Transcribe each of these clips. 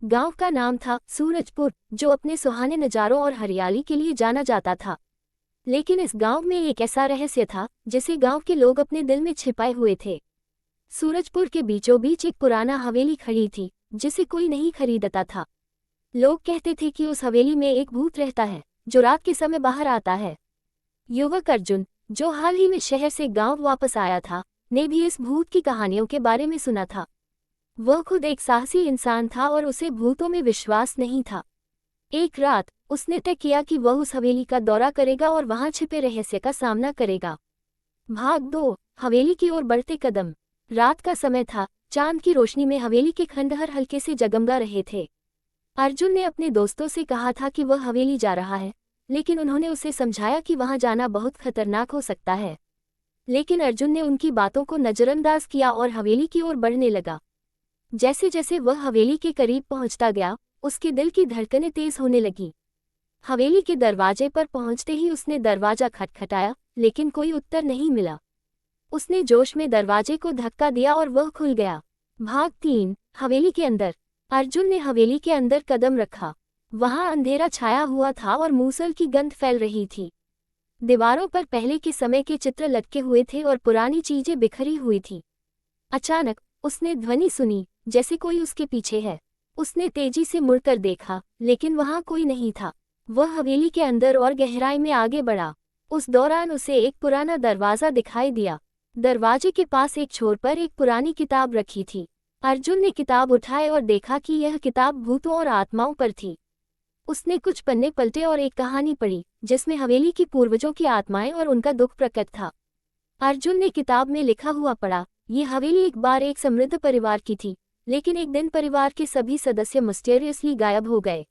गांव का नाम था सूरजपुर, जो अपने सुहाने नज़ारों और हरियाली के लिए जाना जाता था। लेकिन इस गांव में एक ऐसा रहस्य था जिसे गांव के लोग अपने दिल में छिपाए हुए थे। सूरजपुर के बीचों बीच एक पुराना हवेली खड़ी थी, जिसे कोई नहीं खरीदता था। लोग कहते थे कि उस हवेली में एक भूत रहता है, जो रात के समय बाहर आता है। युवक अर्जुन, जो हाल ही में शहर से गांव वापस आया था, ने भी इस भूत की कहानियों के बारे में सुना था। वह खुद एक साहसी इंसान था और उसे भूतों में विश्वास नहीं था। एक रात उसने तय किया कि वह उस हवेली का दौरा करेगा और वहां छिपे रहस्य का सामना करेगा। भाग 2, हवेली की ओर बढ़ते कदम। रात का समय था, चांद की रोशनी में हवेली के खंडहर हल्के से जगमगा रहे थे। अर्जुन ने अपने दोस्तों से कहा था कि वह हवेली जा रहा है, लेकिन उन्होंने उसे समझाया कि वहां जाना बहुत खतरनाक हो सकता है। लेकिन अर्जुन ने उनकी बातों को नज़रअंदाज किया और हवेली की ओर बढ़ने लगा। जैसे जैसे वह हवेली के करीब पहुंचता गया, उसके दिल की धड़कनें तेज होने लगी। हवेली के दरवाजे पर पहुंचते ही उसने दरवाजा खटखटाया, लेकिन कोई उत्तर नहीं मिला। उसने जोश में दरवाजे को धक्का दिया और वह खुल गया। भाग 3, हवेली के अंदर। अर्जुन ने हवेली के अंदर कदम रखा। वहां अंधेरा छाया हुआ था और मूसल की गंध फैल रही थी। दीवारों पर पहले के समय के चित्र लटके हुए थे और पुरानी चीजें बिखरी हुई थी। अचानक उसने ध्वनि सुनी, जैसे कोई उसके पीछे है। उसने तेजी से मुड़कर देखा, लेकिन वहां कोई नहीं था। वह हवेली के अंदर और गहराई में आगे बढ़ा। उस दौरान उसे एक पुराना दरवाजा दिखाई दिया। दरवाजे के पास एक छोर पर एक पुरानी किताब रखी थी। अर्जुन ने किताब उठाई और देखा कि यह किताब भूतों और आत्माओं पर थी। उसने कुछ पन्ने पलटे और एक कहानी पढ़ी, जिसमें हवेली की पूर्वजों की आत्माएं और उनका दुख प्रकट था। अर्जुन ने किताब में लिखा हुआ पढ़ा, ये हवेली एक बार एक समृद्ध परिवार की थी, लेकिन एक दिन परिवार के सभी सदस्य मिस्टीरियसली गायब हो गए।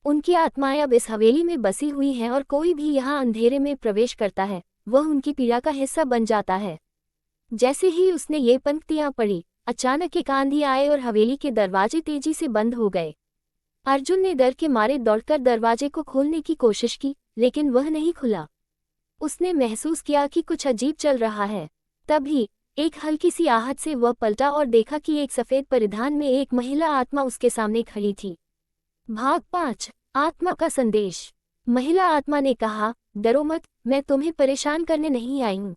उनकी आत्माएं अब इस हवेली में बसी हुई हैं और कोई भी यहाँ अंधेरे में प्रवेश करता है, वह उनकी पीड़ा का हिस्सा बन जाता है। जैसे ही उसने ये पंक्तियां पढ़ी, अचानक एक आंधी आए और हवेली के दरवाजे तेजी से बंद हो गए। अर्जुन ने डर के मारे दौड़कर दरवाजे को खोलने की कोशिश की, लेकिन वह नहीं खुला। उसने महसूस किया कि कुछ अजीब चल रहा है। तभी एक हल्की सी आहट से वह पलटा और देखा कि एक सफेद परिधान में एक महिला आत्मा उसके सामने खड़ी थी। भाग 5, आत्मा का संदेश। महिला आत्मा ने कहा, डरो मत, मैं तुम्हें परेशान करने नहीं आई हूँ।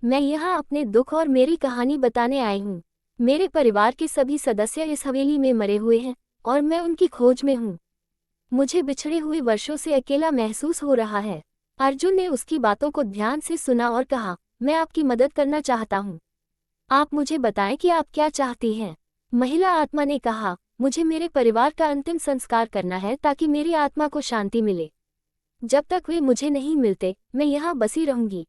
मैं यहाँ अपने दुख और मेरी कहानी बताने आई हूँ। मेरे परिवार के सभी सदस्य इस हवेली में मरे हुए हैं और मैं उनकी खोज में हूँ। मुझे बिछड़े हुए वर्षों से अकेला महसूस हो रहा है। अर्जुन ने उसकी बातों को ध्यान से सुना और कहा, मैं आपकी मदद करना चाहता हूँ। आप मुझे बताएं कि आप क्या चाहती हैं। महिला आत्मा ने कहा, मुझे मेरे परिवार का अंतिम संस्कार करना है ताकि मेरी आत्मा को शांति मिले। जब तक वे मुझे नहीं मिलते, मैं यहाँ बसी रहूंगी।